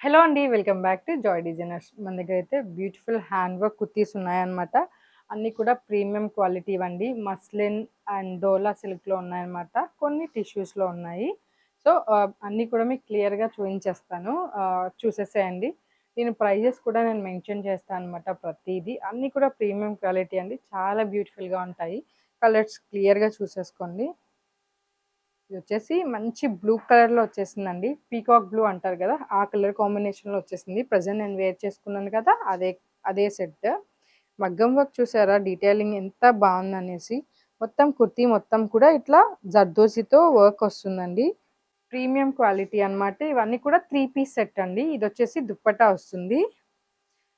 Hello అండి. Welcome back to Joy designers. మన దగ్గర అయితే బ్యూటిఫుల్ హ్యాండ్ వర్క్ కుర్తీస్ ఉన్నాయన్నమాట. అన్నీ కూడా ప్రీమియం క్వాలిటీవండి. మస్లిన్ అండ్ డోలా సిల్క్‌లో ఉన్నాయన్నమాట. కొన్ని టిష్యూస్‌లో ఉన్నాయి. సో, అన్నీ కూడా మీకు క్లియర్‌గా చూయించేస్తాను. చూసేసేయండి. దీని ప్రైజెస్ కూడా నేను మెన్షన్ చేస్తానన్నమాట ప్రతీది. అన్నీ కూడా ప్రీమియం క్వాలిటీ అండి. చాలా బ్యూటిఫుల్‌గా ఉంటాయి. కలర్స్ క్లియర్‌గా చూసేసుకోండి. ఇదొచ్చేసి మంచి బ్లూ కలర్‌లో వచ్చేసిందండి. పీకాక్ బ్లూ అంటారు గదా! ఆ కలర్ కాంబినేషన్‌లో వచ్చేసింది. ప్రెజెంట్ నేను వేర్ చేసుకున్నాను కదా! అదే సెట్. మగ్గం వర్క్ చూసారా డీటెయిలింగ్ ఎంత బావుందనేసి. మొత్తం కుర్తీ మొత్తం కూడా ఇట్లా జర్దోసితో వర్క్ వస్తుందండి. ప్రీమియం క్వాలిటీ అన్నమాట. ఇవన్నీ కూడా 3 పీస్ సెట్ అండి. ఇదొచ్చేసి దుప్పట్టా వస్తుంది.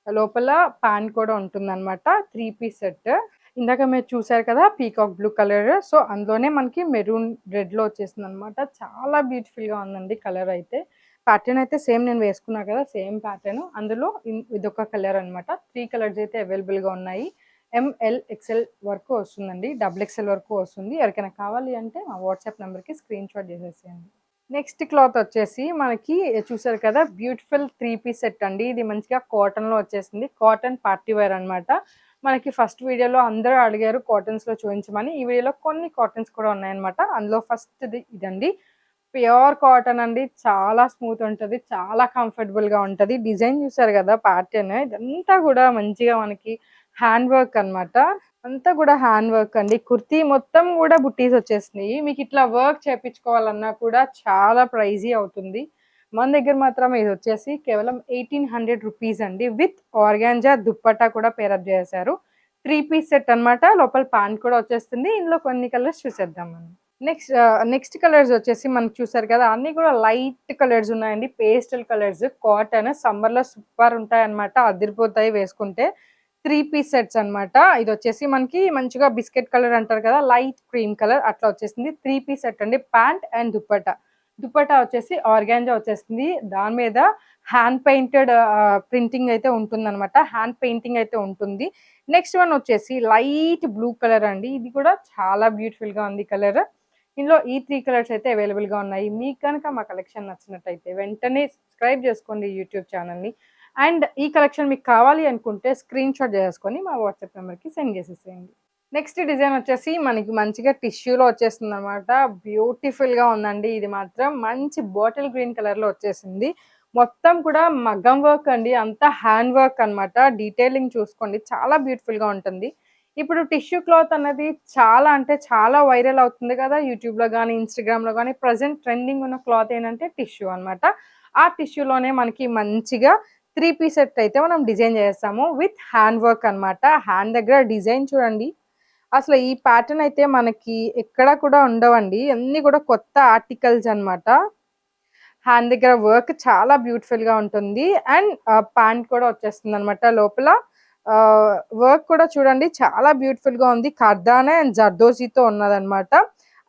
లోపల పాన్ కూడా ఉంటుందన్నమాట. 3 పీస్ సెట్. ఇందాక మీరు చూసారు కదా! Peacock blue colour. సో, అందులోనే మనకి మెరూన్ రెడ్‌లో వచ్చేసిందనమాట. చాలా బ్యూటిఫుల్‌గా ఉందండి కలర్ అయితే. ప్యాటర్న్ అయితే సేమ్ నేను వేసుకున్నా కదా! Same pattern. అందులో ఇదొక కలర్ అనమాట. 3 కలర్స్ అయితే అవైలబుల్‌గా ఉన్నాయి. ఎంఎల్, ఎక్స్ఎల్ వరకు వస్తుందండి. డబుల్ ఎక్స్ఎల్ వరకు వస్తుంది. ఎవరికైనా కావాలి అంటే మా వాట్సాప్ నంబర్‌కి స్క్రీన్‌షాట్ చేసేసేయండి. నెక్స్ట్ క్లాత్ వచ్చేసి మనకి చూసారు కదా! బ్యూటిఫుల్ 3 పీస్ సెట్ అండి. ఇది మంచిగా కాటన్‌లో వచ్చేసింది. కాటన్ పార్టీ వేర్ అనమాట. మనకి ఫస్ట్ వీడియోలో అందరూ అడిగారు కాటన్స్‌లో చూయించమని. ఈ వీడియోలో కొన్ని కాటన్స్ కూడా ఉన్నాయన్నమాట. అందులో ఫస్ట్‌ది ఇదండి. ప్యూర్ కాటన్ అండి. చాలా స్మూత్ ఉంటది. చాలా కంఫర్టబుల్‌గా ఉంటది. డిజైన్ చూసారు కదా! ప్యాటర్న్ ఇదంతా కూడా మంచిగా మనకి హ్యాండ్ వర్క్ అన్నమాట. అంతా గూడా హ్యాండ్ వర్క్ అండి. కుర్తీ మొత్తం గూడా బుట్టీస్ వచ్చేసినియి. మీకిట్లా వర్క్ చేపిచ్చుకోవాలన్నా కూడా చాలా ప్రైజీ అవుతుంది. మన దగ్గర మాత్రం ఇదొచ్చేసి కేవలం 1800 రూపీస్ అండి. విత్ ఆర్గాంజా దుప్పట్టా కూడా పేరప్ జేశారు. 3 పీస్ సెట్ అన్నమాట. లోపల పాంట్ కూడా వచ్చేస్తుంది. ఇందులో కొన్ని కలర్స్ చూసేద్దాం మనం. నెక్స్ట్ కలర్స్ వచ్చేసి మనకు చూసారు కదా! అన్నీ కూడా లైట్ కలర్స్ ఉన్నాయండి. పేస్టల్ కలర్స్ కాటన్ సమ్మర్‌లో సూపర్ ఉంటాయన్నమాట. అదిరిపోతాయి వేసుకుంటే. 3 పీస్ సెట్స్ అన్నమాట. ఇదొచ్చేసి మనకి మంచిగా బిస్కెట్ కలర్ అంటారు కదా! లైట్ క్రీమ్ కలర్ అట్లా వచ్చేసింది. 3 పీస్ సెట్ అండి. Pant and dupatta. దుపట్టా వచ్చేసి ఆర్గాంజా వచ్చేస్తుంది. దాని మీద హ్యాండ్ పెయింటెడ్ ప్రింటింగ్ అయితే ఉంటుందన్నమాట. హ్యాండ్ పెయింటింగ్ అయితే ఉంటుంది. నెక్స్ట్ వన్ వచ్చేసి లైట్ బ్లూ కలర్ అండి. ఇది కూడా చాలా బ్యూటిఫుల్‌గా ఉంది కలర్. ఇందులో ఈ 3 కలర్స్ అయితే అవైలబుల్‌గా ఉన్నాయి. మీకు గనక మా కలెక్షన్ నచ్చినట్టయితే వెంటనే సబ్స్క్రైబ్ చేసుకోండి యూట్యూబ్ ఛానెల్‌ని. అండ్ ఈ కలెక్షన్ మీకు కావాలి అనుకుంటే స్క్రీన్‌షాట్ చేసేసుకొని మా వాట్సాప్ నంబర్‌కి సెండ్ చేసేసేయండి. నెక్స్ట్ డిజైన్ వచ్చేసి మనకి మంచిగా టిష్యూలో వచ్చేస్తుందనమాట. బ్యూటిఫుల్‌గా ఉందండి ఇది మాత్రం. మంచి బాటిల్ గ్రీన్ కలర్‌లో వచ్చేసింది. మొత్తం కూడా మగ్గం వర్క్ అండి. అంతా హ్యాండ్ వర్క్ అనమాట. డీటెయిలింగ్ చూసుకోండి. చాలా బ్యూటిఫుల్‌గా ఉంటుంది. ఇప్పుడు టిష్యూ క్లాత్ అన్నది చాలా అంటే చాలా వైరల్ అవుతుంది కదా! యూట్యూబ్‌లో గాని, ఇన్‌స్టాగ్రామ్‌లో గాని ప్రెజెంట్ ట్రెండింగ్ ఉన్న క్లాత్ ఏంటంటే టిష్యూ అనమాట. ఆ టిష్యూలోనే మనకి మంచిగా 3 పీస్ సెట్ అయితే మనం డిజైన్ చేసేసాము. విత్ హ్యాండ్ వర్క్ అనమాట. హ్యాండ్ దగ్గర డిజైన్ చూడండి. అసలు ఈ ప్యాటర్న్ అయితే మనకి ఎక్కడ కూడా ఉండవండి. అన్నీ కూడా కొత్త ఆర్టికల్స్ అనమాట. హ్యాండ్ దగ్గర వర్క్ చాలా బ్యూటిఫుల్‌గా ఉంటుంది. అండ్ ప్యాంట్ కూడా వచ్చేస్తుందనమాట లోపల. ఆహ్, వర్క్ కూడా చూడండి చాలా బ్యూటిఫుల్‌గా ఉంది. కర్దానా అండ్ జర్దోజీతో ఉన్నదనమాట.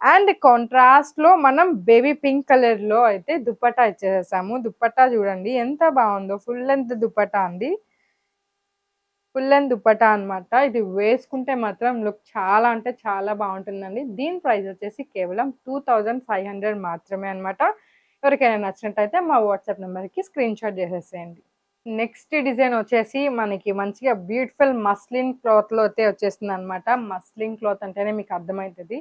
అండ్ కాంట్రాస్ట్‌లో మనం బేబీ పింక్ కలర్‌లో అయితే దుపట్టా ఇచ్చేసేసాము. దుపట్టా చూడండి ఎంత బావుందో. ఫుల్ లెంత్ దుపట్టా అండి. ఫుల్ లెంత్ దుపట్టా అనమాట. ఇది వేసుకుంటే మాత్రం లుక్ చాలా అంటే చాలా బావుంటుందండి. దీని ప్రైస్ వచ్చేసి కేవలం 2500 మాత్రమే అనమాట. ఎవరికైనా నచ్చినట్టయితే మా వాట్సాప్ నంబర్‌కి స్క్రీన్‌షాట్ చేసేసేయండి. నెక్స్ట్ డిజైన్ వచ్చేసి మనకి మంచిగా బ్యూటిఫుల్ మస్లిన్ క్లాత్‌లో అయితే వచ్చేసిందనమాట. మస్లిన్ క్లాత్ అంటేనే మీకు అర్థమైతది.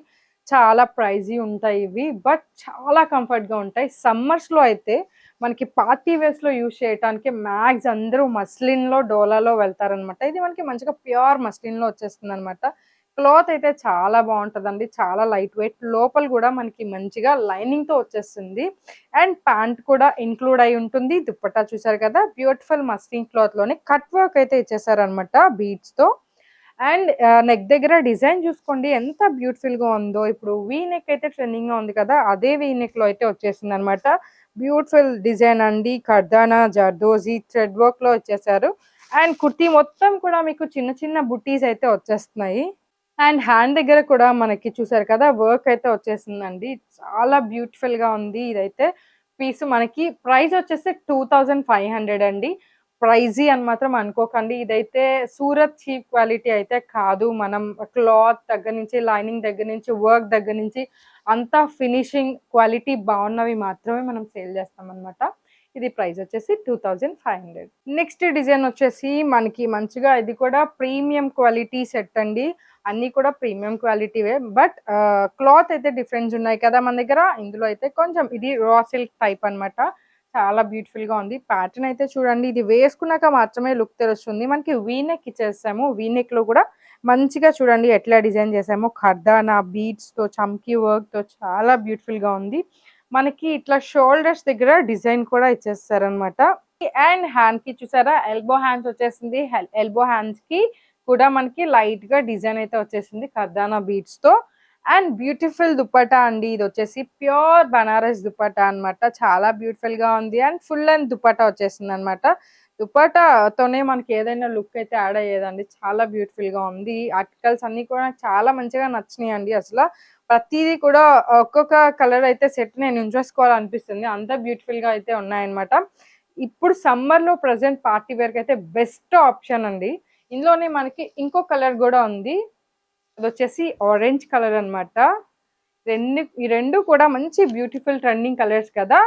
చాలా ప్రైజీ ఉంటాయి ఇవి. బట్ చాలా కంఫర్ట్‌గా ఉంటాయి. సమ్మర్స్‌లో అయితే మనకి పార్టీ వేర్స్‌లో యూజ్ చేయటానికి మ్యాక్స్ అందరూ మస్లిన్‌లో, డోలాలో వెళ్తారనమాట. ఇది మనకి మంచిగా ప్యూర్ మస్లిన్‌లో వచ్చేస్తుందనమాట. క్లాత్ అయితే చాలా బావుంటదండి. చాలా లైట్ వెయిట్. లోపల గూడా మనకి మంచిగా లైనింగ్‌తో వచ్చేస్తుంది. అండ్ ప్యాంట్ కూడా ఇంక్లూడ్ అయి ఉంటుంది. దుపట్టా చూసారు కదా! బ్యూటిఫుల్ మస్లిన్ క్లాత్‌లోనే కట్ వర్క్ అయితే ఇచ్చేసారనమాట బీడ్స్‌తో. అండ్ నెక్ దగ్గర డిజైన్ చూసుకోండి ఎంత బ్యూటిఫుల్‌గా ఉందో. ఇప్పుడు వీ నెక్ అయితే ట్రెండింగ్‌గా ఉంది కదా! అదే వీ నెక్‌లో అయితే వచ్చేసిందనమాట. బ్యూటిఫుల్ డిజైన్ అండి. కర్దానా, జర్దోజీ థ్రెడ్ వర్క్‌లో ఇచ్చేసారు. అండ్ కుర్తీ మొత్తం కూడా మీకు చిన్న చిన్న బుట్టీస్ అయితే వచ్చేస్తున్నాయి. అండ్ హ్యాండ్ దగ్గర కూడా మనకి చూసారు కదా! వర్క్ అయితే వచ్చేసిందండి. చాలా బ్యూటిఫుల్‌గా ఉంది ఇదైతే. పీస్ మనకి ప్రైస్ వచ్చేసి 2500 అండి. ప్రైజీ అని మాత్రం అనుకోకండి. ఇదైతే సూరత్ చీప్ క్వాలిటీ అయితే కాదు. మనం క్లాత్ దగ్గర నుంచి, లైనింగ్ దగ్గర నుంచి, వర్క్ దగ్గర నుంచి అంతా ఫినిషింగ్ క్వాలిటీ బావున్నవి మాత్రమే మనం సేల్ చేస్తామనమాట. ఇది ప్రైస్ వచ్చేసి 2500. నెక్స్ట్ డిజైన్ వచ్చేసి మనకి మంచిగా ఇది కూడా ప్రీమియం క్వాలిటీ సెట్ అండి. అన్నీ కూడా ప్రీమియం క్వాలిటీవే. బట్ క్లాత్ అయితే డిఫరెన్స్ ఉన్నాయి కదా మన దగ్గర. ఇందులో అయితే కొంచెం ఇది రా సిల్క్ టైప్ అన్నమాట. చాలా బ్యూటిఫుల్ గా ఉంది. ప్యాటర్న్ అయితే చూడండి, ఇది వేసుకున్నాక మాత్రమే లుక్ తెలుస్తుంది. మనకి వీ నెక్ ఇచ్చేసాము. వీ నెక్ లో కూడా మంచిగా చూడండి ఎట్లా డిజైన్ చేసామో, ఖర్దానా బీడ్స్ తో చమ్కీ వర్క్ తో చాలా బ్యూటిఫుల్ గా ఉంది. మనకి ఇట్లా షోల్డర్స్ దగ్గర డిజైన్ కూడా ఇచ్చేస్తారనమాట. అండ్ హ్యాండ్ కి చూసారా ఎల్బో హ్యాండ్స్ వచ్చేసింది. ఎల్బో హ్యాండ్స్ కి కూడా మనకి లైట్ గా డిజైన్ అయితే వచ్చేసింది ఖర్దానా బీడ్స్ తో. అండ్ బ్యూటిఫుల్ దుపట్టా అండి. ఇది వచ్చేసి ప్యూర్ బనారస్ దుపట్టా అన్నమాట. చాలా బ్యూటిఫుల్ గా ఉంది. అండ్ ఫుల్ అండ్ దుపట్టా వచ్చేసింది అనమాట. దుపట్టాతోనే మనకి ఏదైనా లుక్ అయితే యాడ్ అయ్యేదండి. చాలా బ్యూటిఫుల్ గా ఉంది. ఆర్టికల్స్ అన్ని కూడా నాకు చాలా మంచిగా నచ్చినాయి అండి. అసలు ప్రతిదీ కూడా ఒక్కొక్క కలర్ అయితే సెట్ నేను ఉంచేసుకోవాలనిపిస్తుంది. అంత బ్యూటిఫుల్ గా అయితే ఉన్నాయన్నమాట. ఇప్పుడు సమ్మర్ లో ప్రెసెంట్ పార్టీ వేర్ కి అయితే బెస్ట్ ఆప్షన్ అండి. ఇందులోనే మనకి ఇంకో కలర్ కూడా ఉంది. అది వచ్చేసి ఆరెంజ్ కలర్ అన్నమాట. ఈ రెండు కూడా మంచి బ్యూటిఫుల్ ట్రెండింగ్ కలర్స్ కదా.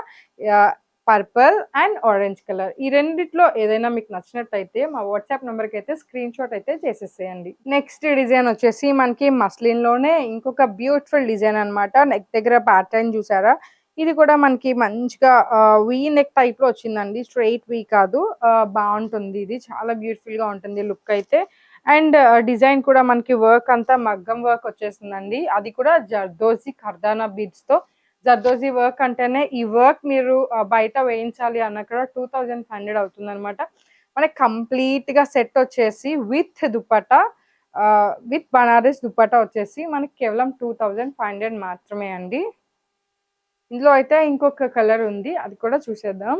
Purple and orange colour. ఈ రెండిట్లో ఏదైనా మీకు నచ్చినట్టయితే మా వాట్సాప్ నెంబర్ కి అయితే స్క్రీన్ షాట్ అయితే చేసేసేయండి. నెక్స్ట్ డిజైన్ వచ్చేసి మనకి మస్లిన్ లోనే ఇంకొక బ్యూటిఫుల్ డిజైన్ అన్నమాట. నెక్ దగ్గర ప్యాటర్న్ చూసారా. ఇది కూడా మనకి మంచిగా వీ నెక్ టైప్ లో వచ్చిందండి. స్ట్రైట్ వీ కాదు. బాగుంటుంది. ఇది చాలా బ్యూటిఫుల్ గా ఉంటుంది లుక్ అయితే. అండ్ డిజైన్ కూడా మనకి వర్క్ అంతా మగ్గం వర్క్ వచ్చేసిందండి. అది కూడా జర్దోజీ ఖర్దానా బీడ్స్ తో. జర్దోజీ వర్క్ అంటేనే ఈ వర్క్ మీరు బయట వేయించాలి అన్న కూడా 2500 అవుతుంది అనమాట. మనకి కంప్లీట్ గా సెట్ వచ్చేసి విత్ దుపట్టా, విత్ బనారస్ దుపట్టా వచ్చేసి మనకి కేవలం 2500 మాత్రమే అండి. ఇందులో అయితే ఇంకొక కలర్ ఉంది, అది కూడా చూసేద్దాం.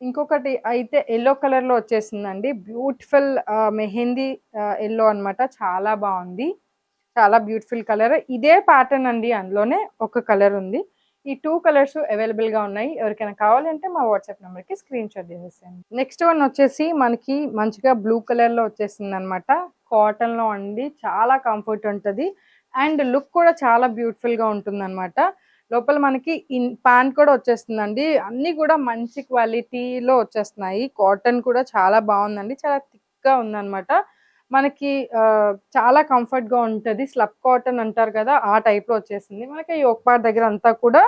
ఇంకొకటి అయితే ఎల్లో కలర్ లో వచ్చేసిందండి. బ్యూటిఫుల్ మెహందీ ఎల్లో అన్నమాట. చాలా బాగుంది. చాలా బ్యూటిఫుల్ కలర్. ఇదే ప్యాటర్న్ అండి. అందులోనే ఒక కలర్ ఉంది. ఈ 2 కలర్స్ అవైలబుల్ గా ఉన్నాయి. ఎవరికైనా కావాలంటే మా వాట్సాప్ నెంబర్ కి స్క్రీన్ షాట్ చేసేసేయండి. నెక్స్ట్ వన్ వచ్చేసి మనకి మంచిగా బ్లూ కలర్ లో వచ్చేసింది అనమాట. కాటన్ లో అండి. చాలా కంఫర్ట్ ఉంటది. అండ్ లుక్ కూడా చాలా బ్యూటిఫుల్ గా ఉంటుంది అనమాట. లోపల మనకి ప్యాంట్ కూడా వచ్చేస్తుందండి. అన్ని కూడా మంచి క్వాలిటీలో వచ్చేస్తున్నాయి. కాటన్ కూడా చాలా బాగుందండి. చాలా థిక్ గా ఉందన్నమాట. మనకి చాలా కంఫర్ట్ గా ఉంటది. స్లబ్ కాటన్ అంటారు కదా, ఆ టైప్ లో వచ్చేసింది. మనకి యోక్ పార్ట్ దగ్గర అంతా కూడా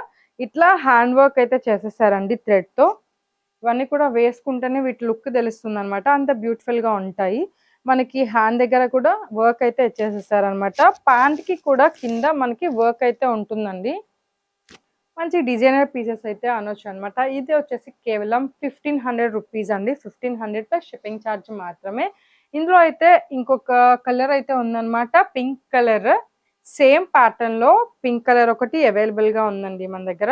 ఇట్లా హ్యాండ్ వర్క్ అయితే చేసేసారండి థ్రెడ్ తో. ఇవన్నీ కూడా వేసుకుంటేనే వీటి లుక్ తెలుస్తుంది అనమాట. అంత బ్యూటిఫుల్ గా ఉంటాయి. మనకి హ్యాండ్ దగ్గర కూడా వర్క్ అయితే ఇచ్చేసేసారనమాట. ప్యాంట్ కి కూడా కింద మనకి వర్క్ అయితే ఉంటుందండి. మంచి డిజైనర్ పీసెస్ అయితే అనొచ్చు అనమాట. ఇది వచ్చేసి కేవలం 1500 రూపీస్ అండి. 1500 ప్లస్ షిప్పింగ్ ఛార్జ్ మాత్రమే. ఇందులో అయితే ఇంకొక కలర్ అయితే ఉందన్నమాట. Pink colour. సేమ్ ప్యాటర్న్ లో పింక్ కలర్ ఒకటి అవైలబుల్ గా ఉందండి మన దగ్గర.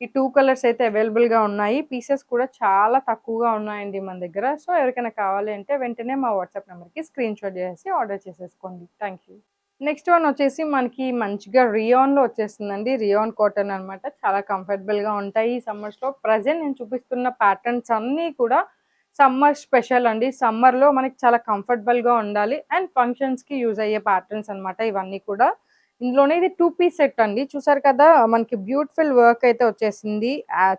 ఈ 2 కలర్స్ అయితే అవైలబుల్ గా ఉన్నాయి. పీసెస్ కూడా చాలా తక్కువగా ఉన్నాయండి మన దగ్గర. సో ఎవరికైనా కావాలి అంటే వెంటనే మా వాట్సాప్ నెంబర్ కి స్క్రీన్ షాట్ చేసి ఆర్డర్ చేసేసుకోండి. Thank you. నెక్స్ట్ వన్ వచ్చేసి మనకి మంచిగా రియాన్ లో వచ్చేస్తుందండి. రియాన్ కాటన్ అన్నమాట. చాలా కంఫర్టబుల్ గా ఉంటాయి ఈ సమ్మర్స్ లో. ప్రజెంట్ నేను చూపిస్తున్న ప్యాటర్న్స్ అన్ని కూడా సమ్మర్ స్పెషల్ అండి. సమ్మర్ లో మనకి చాలా కంఫర్టబుల్ గా ఉండాలి అండ్ ఫంక్షన్స్ కి యూజ్ అయ్యే ప్యాటర్న్స్ అన్నమాట ఇవన్నీ కూడా. ఇందులోనే ఇది 2 పీస్ సెట్ అండి. చూసారు కదా మనకి బ్యూటిఫుల్ వర్క్ అయితే వచ్చేసింది.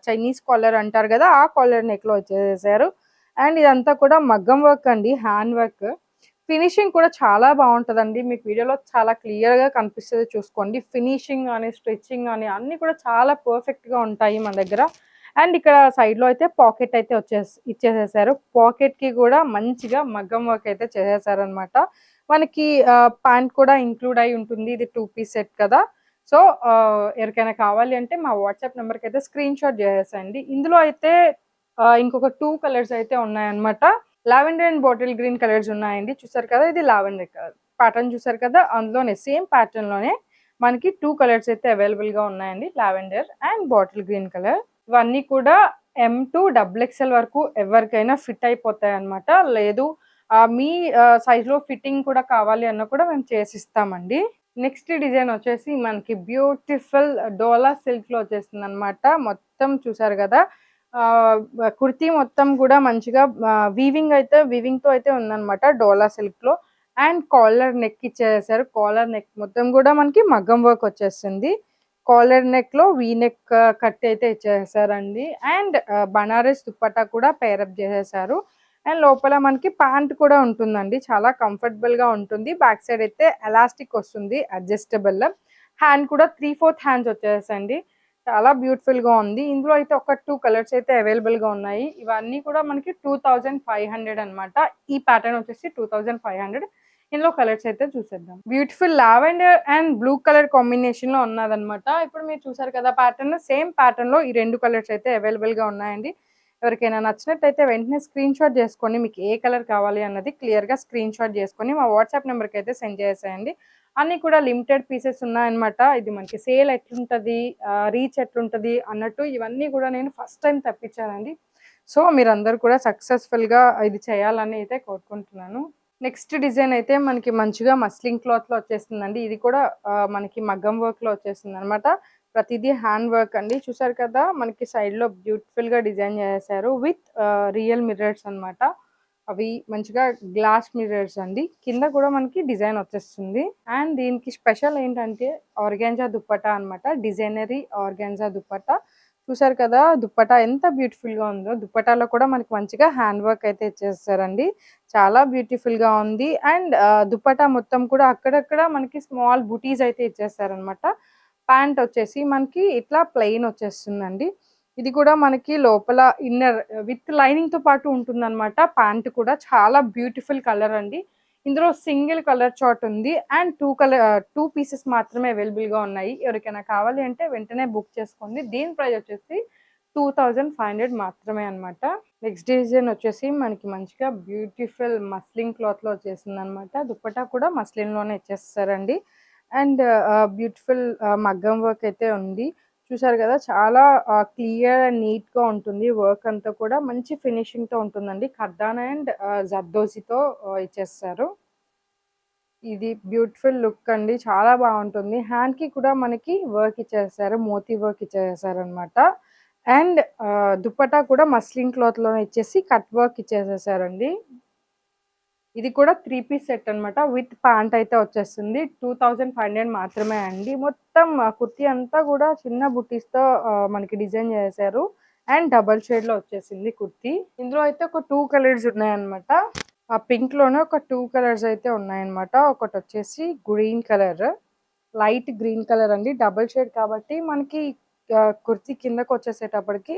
చైనీస్ కాలర్ అంటారు కదా, ఆ కాలర్ నెక్ లో వచ్చేసారు. అండ్ ఇదంతా కూడా మగ్గం వర్క్ అండి. Hand work. ఫినిషింగ్ కూడా చాలా బాగుంటదండి. మీకు వీడియోలో చాలా క్లియర్ గా కనిపిస్తుంది, చూసుకోండి. ఫినిషింగ్ అని, స్టిచ్చింగ్ అని అన్ని కూడా చాలా పర్ఫెక్ట్ గా ఉంటాయి మన దగ్గర. అండ్ ఇక్కడ సైడ్ లో అయితే పాకెట్ అయితే ఇచ్చేసేసారు. పాకెట్ కి కూడా మంచిగా మగ్గం వర్క్ అయితే చేసేసారు అనమాట. మనకి ప్యాంట్ కూడా ఇంక్లూడ్ అయి ఉంటుంది. ఇది 2 పీస్ సెట్ కదా. సో ఎవరికైనా కావాలి అంటే మా వాట్సాప్ నెంబర్ కి అయితే స్క్రీన్ షాట్ చేసేసండి. ఇందులో అయితే ఇంకొక 2 కలర్స్ అయితే ఉన్నాయన్నమాట. Lavender and bottle green colours ఉన్నాయండి. చూసారు కదా, ఇది లావెండర్ కలర్ ప్యాటర్న్ చూసారు కదా. అందులోనే సేమ్ ప్యాటర్న్ లోనే మనకి 2 కలర్స్ అయితే అవైలబుల్ గా ఉన్నాయండి. Lavender and bottle green colour. ఇవన్నీ కూడా M2 XXL వరకు ఎవరికైనా ఫిట్ అయిపోతాయి అన్నమాట. లేదు మీ సైజ్ లో ఫిట్టింగ్ కూడా కావాలి అన్న కూడా మేము చేసిస్తామండి. నెక్స్ట్ డిజైన్ వచ్చేసి మనకి బ్యూటిఫుల్ డోలా సిల్క్ లో వచ్చేస్తుంది అనమాట. మొత్తం చూసారు కదా, కుర్తీ మొత్తం కూడా మంచిగా వీవింగ్ తో అయితే ఉందన్నమాట డోలా సిల్క్ లో. అండ్ కాలర్ నెక్ ఇచ్చేసారు. కాలర్ నెక్ మొత్తం కూడా మనకి మగ్గం వర్క్ వచ్చేస్తుంది. కాలర్ నెక్‌లో వీ నెక్ కట్ అయితే ఇచ్చేసారండి. అండ్ బనారస్ దుప్పట్టా కూడా పేరప్ చేసేసారు. అండ్ లోపల మనకి ప్యాంట్ కూడా ఉంటుందండి. చాలా కంఫర్టబుల్‌గా ఉంటుంది. బ్యాక్ సైడ్ అయితే ఎలాస్టిక్ వస్తుంది అడ్జస్టబుల్. హ్యాండ్ కూడా 3/4 హ్యాండ్స్ వచ్చేసాయండి. చాలా బ్యూటిఫుల్‌గా ఉంది. ఇందులో అయితే ఒక 2 కలర్స్ అయితే అవైలబుల్‌గా ఉన్నాయి. ఇవన్నీ కూడా మనకి 2500 అనమాట. ఈ ప్యాటర్న్ వచ్చేసి 2500. ఇందులో కలర్స్ అయితే చూసేద్దాం. Beautiful lavender and blue colour కాంబినేషన్‌లో ఉన్నదనమాట. ఇప్పుడు మీరు చూసారు కదా ప్యాటర్న్, సేమ్ ప్యాటర్న్‌లో ఈ 2 కలర్స్ అయితే అవైలబుల్‌గా ఉన్నాయండి. ఎవరికైనా నచ్చినట్టయితే వెంటనే స్క్రీన్‌షాట్ చేసుకోండి. మీకు ఏ కలర్ కావాలి అన్నది క్లియర్‌గా స్క్రీన్‌షాట్ చేసుకొని మా వాట్సాప్ నెంబర్‌కి అయితే సెండ్ చేసేయండి. అన్నీ కూడా లిమిటెడ్ పీసెస్ ఉన్నాయన్నమాట. ఇది మనకి సేల్ ఎట్లుంటది, రీచ్ ఎట్లుంటది అన్నట్టు ఇవన్నీ కూడా నేను ఫస్ట్ టైమ్ తెప్పించానండి. సో, మీరందరూ కూడా సక్సెస్‌ఫుల్‌గా ఇది చేయాలని అయితే కోరుకుంటున్నాను. నెక్స్ట్ డిజైన్ అయితే మనకి మంచిగా మస్లిన్ క్లాత్‌లో వచ్చేస్తుందండి. ఇది కూడా మనకి మగ్గం వర్క్‌లో వచ్చేస్తుందనమాట. ప్రతిదీ హ్యాండ్ వర్క్ అండి. చూసారు కదా! మనకి సైడ్‌లో బ్యూటిఫుల్‌గా డిజైన్ చేసేసారు విత్ రియల్ మిర్రర్స్ అనమాట. అవి మంచిగా గ్లాస్ మిర్రర్స్ అండి. కింద కూడా మనకి డిజైన్ వచ్చేస్తుంది. అండ్ దీనికి స్పెషల్ ఏంటంటే ఆర్గాన్జా దుప్పట్టా అనమాట. Designery organza dupatta. చూసారు కదా! దుప్పట్టా ఎంత బ్యూటిఫుల్‌గా ఉందో. దుప్పట్టాలో కూడా మనకి మంచిగా హ్యాండ్ వర్క్ అయితే ఇచ్చేసారండి. చాలా బ్యూటిఫుల్‌గా ఉంది. అండ్ దుప్పట్టా మొత్తం కూడా అక్కడక్కడ మనకి స్మాల్ బుటీస్ అయితే ఇచ్చేసారనమాట. ప్యాంట్ వచ్చేసి మనకి ఇట్లా ప్లెయిన్ వచ్చేస్తుందండి. ఇది కూడా మనకి లోపల ఇన్నర్ విత్ లైనింగ్‌తో పాటు ఉంటుందనమాట. ప్యాంట్ కూడా చాలా బ్యూటిఫుల్ కలర్ అండి. ఇందులో సింగిల్ కలర్ చార్ట్ ఉంది. అండ్ 2 పీసెస్ మాత్రమే అవైలబుల్‌గా ఉన్నాయి. ఎవరికైనా కావాలి అంటే వెంటనే బుక్ చేసుకోండి. దీని ప్రైస్ వచ్చేసి 2500 మాత్రమే అనమాట. నెక్స్ట్ డిజైన్ వచ్చేసి మనకి మంచిగా బ్యూటిఫుల్ మస్లిన్ క్లాత్‌లో వచ్చేసిందనమాట. దుప్పట్టా కూడా మస్లిన్‌లోనే ఇచ్చేస్తారండి. అండ్ బ్యూటిఫుల్ మగ్గం వర్క్ అయితే ఉంది. చూసారు కదా! చాలా క్లియర్ అండ్ నీట్‌గా ఉంటుంది. వర్క్ అంతా కూడా మంచి ఫినిషింగ్‌తో ఉంటుందండి. కర్దానా అండ్ జర్దోజీతో ఇచ్చేస్తారు. ఇది బ్యూటిఫుల్ లుక్ అండి. చాలా బావుంటుంది. హ్యాండ్‌కి కూడా మనకి వర్క్ ఇచ్చేసారు. మోతీ వర్క్ ఇచ్చేసారనమాట. అండ్ దుపట్టా కూడా మస్లిన్ క్లాత్‌లోనే ఇచ్చేసి కట్ వర్క్ ఇచ్చేసేసారండి. ఇది కూడా 3 పీస్ సెట్ అనమాట. విత్ ప్యాంట్ అయితే వచ్చేస్తుంది. 2500 మాత్రమే అండి. మొత్తం కుర్తీ అంతా కూడా చిన్న బుట్టీస్‌తో మనకి డిజైన్ చేశారు. అండ్ డబుల్ షేడ్‌లో వచ్చేసింది కుర్తీ. ఇందులో అయితే ఒక 2 కలర్స్ ఉన్నాయన్నమాట. ఆ పింక్‌లోనే ఒక 2 కలర్స్ అయితే ఉన్నాయన్నమాట. ఒకటొచ్చేసి green colour, light green colour అండి. డబుల్ షేడ్ కాబట్టి మనకి కుర్తీ కిందకొచ్చేసేటప్పటికి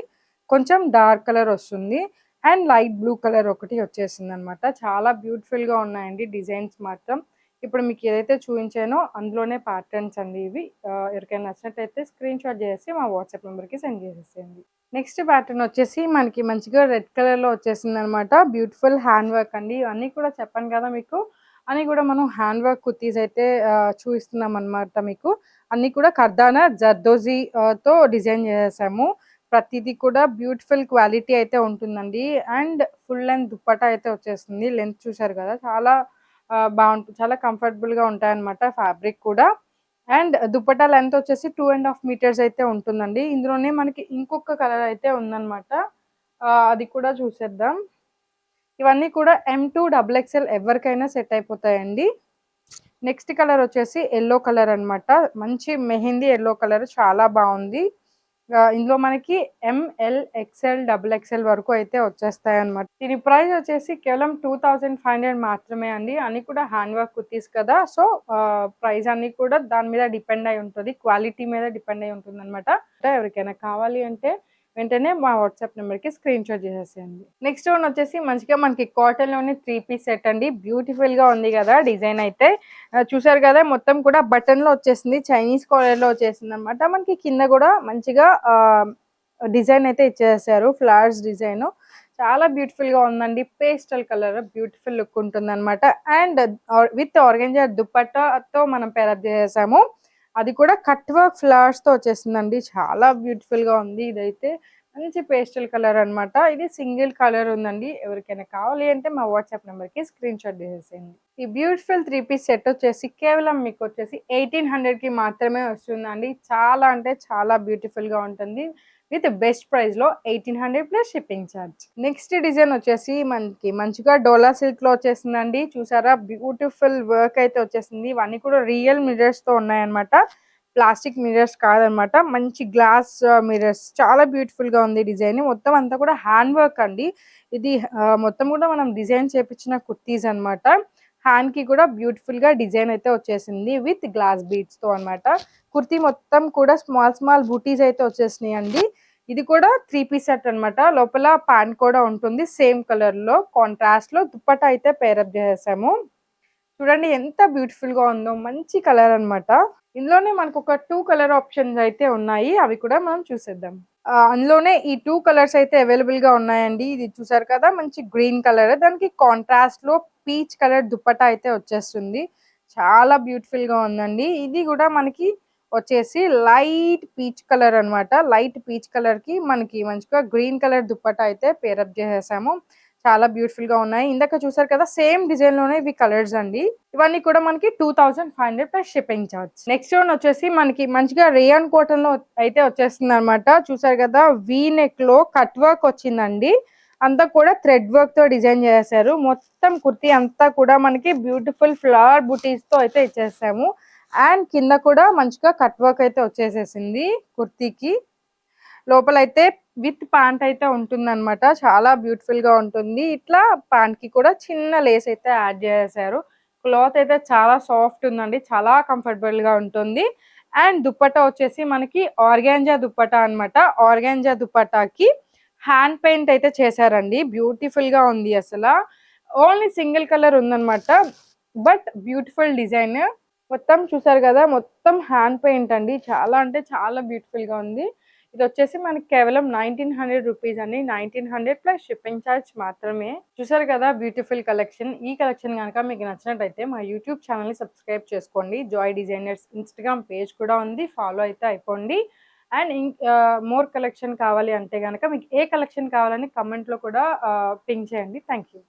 కొంచెం డార్క్ కలర్ వస్తుంది. అండ్ లైట్ బ్లూ కలర్ ఒకటి వచ్చేసిందనమాట. చాలా బ్యూటిఫుల్‌గా ఉన్నాయండి డిజైన్స్ మాత్రం. ఇప్పుడు మీకు ఏదైతే చూయించానో అందులోనే ప్యాటర్న్స్ అండి ఇవి. ఎవరికైనా నచ్చినట్టయితే స్క్రీన్‌షాట్ చేసేసి మా వాట్సాప్ నంబర్‌కి సెండ్ చేసేసేయండి. నెక్స్ట్ ప్యాటర్న్ వచ్చేసి మనకి మంచిగా రెడ్ కలర్‌లో వచ్చేసిందనమాట. బ్యూటిఫుల్ హ్యాండ్ వర్క్ అండి. ఇవన్నీ కూడా చెప్పాను కదా మీకు. అన్నీ కూడా మనం హ్యాండ్ వర్క్ కుర్తీస్ అయితే చూయిస్తున్నామనమాట మీకు. అన్నీ కూడా కర్దానా జర్దోజీ తో డిజైన్ చేసేసాము. ప్రతిది కూడా బ్యూటిఫుల్ క్వాలిటీ అయితే ఉంటుందండి. అండ్ ఫుల్ లెంగ్త్ దుప్పట్టా అయితే వచ్చేస్తుంది. లెంత్ చూసారు కదా! చాలా బావుంటుంది. చాలా కంఫర్టబుల్‌గా ఉంటాయన్నమాట ఫ్యాబ్రిక్ కూడా. అండ్ దుపట్టా లెంత్ వచ్చేసి 2½ మీటర్స్ అయితే ఉంటుందండి. ఇందులోనే మనకి ఇంకొక కలర్ అయితే ఉందన్నమాట. అది కూడా చూసేద్దాం. ఇవన్నీ కూడా M2 డబుల్ ఎక్స్ఎల్ ఎవరికైనా సెట్ అయిపోతాయండి. నెక్స్ట్ కలర్ వచ్చేసి యెల్లో కలర్ అన్నమాట. మంచి మెహందీ యెల్లో కలర్ చాలా బావుంది. ఇందులో మనకి ఎంఎల్, ఎక్స్ఎల్, డబుల్ ఎక్స్ఎల్ వరకు అయితే వచ్చేస్తాయన్నమాట. దీని ప్రైస్ వచ్చేసి కేవలం 2500 మాత్రమే అండి. అన్నీ కూడా హ్యాండ్ వర్క్ కుర్తీస్ కదా! సో, ప్రైస్ అన్నీ కూడా దాని మీద డిపెండ్ అయి ఉంటది. క్వాలిటీ మీద డిపెండ్ అయి ఉంటుందన్నమాట. ఎవరికైనా కావాలి అంటే వెంటనే మా వాట్సాప్ నెంబర్‌కి స్క్రీన్‌షాట్ చేసేసేయండి. నెక్స్ట్ వన్ వచ్చేసి మంచిగా మనకి కాటన్‌లోనే 3 పీస్ సెట్ అండి. బ్యూటిఫుల్‌గా ఉంది కదా! డిజైన్ అయితే. చూసారు కదా! మొత్తం కూడా బటన్‌లో వచ్చేసింది. చైనీస్ కాలర్‌లో వచ్చేసిందనమాట. మనకి కింద కూడా మంచిగా డిజైన్ అయితే ఇచ్చేసారు. Flowers design. చాలా బ్యూటిఫుల్‌గా ఉందండి. పేస్టల్ కలర్ బ్యూటిఫుల్ లుక్ ఉంటుందనమాట. అండ్ విత్ ఆర్గంజా దుపట్టాతో మనం పేరప్ చేసేసాము. అది కూడా కట్ వర్క్ ఫ్లవర్స్‌తో వచ్చేసిందండి. చాలా బ్యూటిఫుల్‌గా ఉంది ఇదైతే. మంచి పేస్టల్ కలర్ అన్నమాట. ఇది సింగిల్ కలర్ ఉందండి. ఎవరికైనా కావాలి అంటే మా వాట్సాప్ నంబర్‌కి స్క్రీన్‌షాట్ చేసేసేయండి. ఈ బ్యూటిఫుల్ 3 పీస్ సెట్ వచ్చేసి కేవలం మీకొచ్చేసి 1800కి మాత్రమే వస్తుందండి. చాలా అంటే చాలా బ్యూటిఫుల్‌గా ఉంటుంది. విత్ బెస్ట్ ప్రైస్‌లో 1800 plus shipping charge. Next design వచ్చేసి మనకి మంచిగా డోలా సిల్క్‌లో వచ్చేసిందండి. చూసారా బ్యూటిఫుల్ వర్క్ అయితే వచ్చేసింది. ఇవన్నీ కూడా రియల్ మిర్రర్స్‌తో ఉన్నాయన్నమాట. ప్లాస్టిక్ మిర్రర్స్ కాదనమాట. మంచి గ్లాస్ మిర్రర్స్ చాలా బ్యూటిఫుల్‌గా ఉంది డిజైన్. మొత్తం అంతా కూడా హ్యాండ్ వర్క్ అండి. ఇది మొత్తం కూడా మనం డిజైన్ చేపించిన కుర్తీస్ అన్నమాట. హ్యాండ్‌కి కూడా బ్యూటిఫుల్‌గా డిజైన్ అయితే వచ్చేసింది విత్ గ్లాస్ బీడ్స్‌తో అన్నమాట. కుర్తీ మొత్తం కూడా స్మాల్ స్మాల్ బూటీస్ అయితే వచ్చేసినాయండి. ఇది కూడా 3 పీస్ సెట్ అన్నమాట. లోపల ప్యాంట్ కూడా ఉంటుంది సేమ్ కలర్‌లో కాంట్రాస్ట్‌లో. దుపట్టా అయితే పేర్ అప్ చేసేసాము. చూడండి ఎంత బ్యూటిఫుల్‌గా ఉందో. మంచి కలర్ అన్నమాట. ఇందులోనే మనకొక 2 కలర్ ఆప్షన్స్ అయితే ఉన్నాయి. అవి కూడా మనం చూసేద్దాం. అందులోనే ఈ 2 కలర్స్ అయితే అవైలబుల్‌గా ఉన్నాయండి. ఇది చూసారు కదా! మంచి గ్రీన్ కలర్. దానికి కాంట్రాస్ట్‌లో పీచ్ కలర్ దుపట్టా అయితే వచ్చేస్తుంది. చాలా బ్యూటిఫుల్‌గా ఉందండి. ఇది కూడా మనకి వచ్చేసి లైట్ పీచ్ కలర్ అన్నమాట. లైట్ పీచ్ కలర్‌కి మనకి మంచిగా గ్రీన్ కలర్ దుపట్టా అయితే పేర్ అప్ చేసేసాము. చాలా బ్యూటిఫుల్‌గా ఉన్నాయి. ఇందాక చూసారు కదా! సేమ్ డిజైన్‌లోనే ఇవి కలర్స్ అండి. ఇవన్నీ కూడా మనకి 2500 plus shipping charge. Next one వచ్చేసి మనకి మంచిగా రేయాన్ కాటన్‌లో అయితే వచ్చేస్తుందన్నమాట. చూసారు కదా! వి నెక్‌లో కట్ వర్క్ వచ్చిందండి. అంతా కూడా థ్రెడ్ వర్క్‌తో డిజైన్ చేసేసారు. మొత్తం కుర్తీ అంతా కూడా మనకి బ్యూటిఫుల్ ఫ్లవర్ బుటీస్‌తో అయితే ఇచ్చేసాము. అండ్ కింద కూడా మంచిగా కట్ వర్క్ అయితే వచ్చేసేసింది కుర్తీకి. లోపలైతే విత్ ప్యాంట్ అయితే ఉంటుందన్నమాట. చాలా బ్యూటిఫుల్‌గా ఉంటుంది. ఇట్లా ప్యాంట్‌కి కూడా చిన్న లేస్ అయితే యాడ్ చేసేసారు. క్లాత్ అయితే చాలా సాఫ్ట్ ఉందండి. చాలా కంఫర్టబుల్‌గా ఉంటుంది. అండ్ దుపట్టా వచ్చేసి మనకి ఆర్గాంజా దుపట్టా అన్నమాట. ఆర్గాంజా దుపట్టాకి హ్యాండ్ పెయింట్ అయితే చేశారండి. బ్యూటిఫుల్‌గా ఉంది అసల. ఓన్లీ సింగిల్ కలర్ ఉందన్నమాట. But beautiful design. మొత్తం చూసారు కదా! మొత్తం హ్యాండ్ పెయింట్ అండి. చాలా అంటే చాలా బ్యూటిఫుల్‌గా ఉంది. ఇదొచ్చేసి మనకి కేవలం 1900 రూపీస్ అండి. 1900 ప్లస్ షిప్పింగ్ ఛార్జ్ మాత్రమే. చూసారు కదా! Beautiful collection. ఈ కలెక్షన్ గనక మీకు నచ్చినట్టయితే మా యూట్యూబ్ ఛానెల్‌ని సబ్స్క్రైబ్ చేసుకోండి. జాయ్ డిజైనర్స్ ఇన్‌స్టాగ్రామ్ పేజ్ కూడా ఉంది. ఫాలో అయితే అయిపోండి. అండ్ మోర్ కలెక్షన్ కావాలి అంటే గనక మీకు ఏ కలెక్షన్ కావాలని కామెంట్‌లో కూడా పింగ్ చేయండి. Thank you.